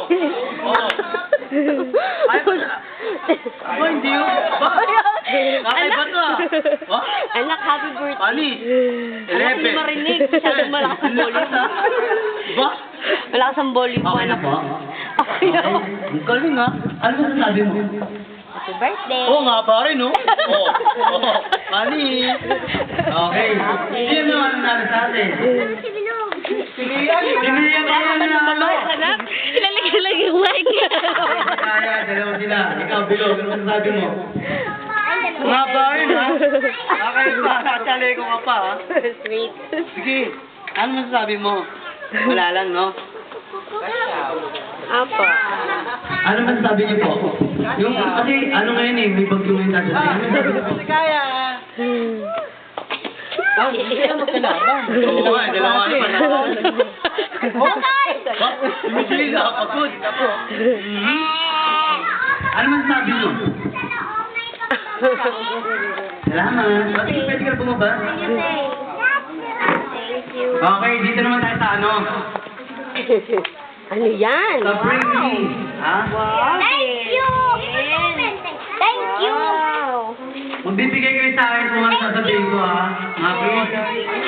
Oo. Ay, ba, hindi yun? Ba? Kakaiba to ah. Ba? Anak, happy birthday. Pani? Anak, hindi marinig. Masyadong malakas ang volume. Ba? Malakas ang volume mo, Okay na anak. ba? Okay na. Ang galing ah. Ano ba sabi mo? Happy birthday. Oo nga pare no? Oo. Oo. Pani? Okay. Sino naman ang nalo sa atin? Pilihan Wala ka na ba ano? anak? Ilalagay yung mic. Kaya, dalawa sila. Ikaw, Bilo, ano masasabi mo? Nga ba yun, ha? Okay pa, kakali ko ka pa, ha? Sweet. Sige, ano masasabi mo? Wala lang, no? Apo. Ano masasabi niyo po? Yung, kasi, ano ngayon eh, may bagyo ngayon dati. Ano masasabi niyo po? Kaya. Ah, hindi na magkalaban. Oo nga, dalawa na pa na. Hindi na kapagod. Ano masasabi mo? Salamat. Bakit pwede ka bumaba? Okay, dito naman tayo sa ano? Ano yan? Sa bring me. Ha? Wow. Thank you! Thank you! Wow. Magbibigay kayo sa akin kung ano sasabihin ko ha. Mga please.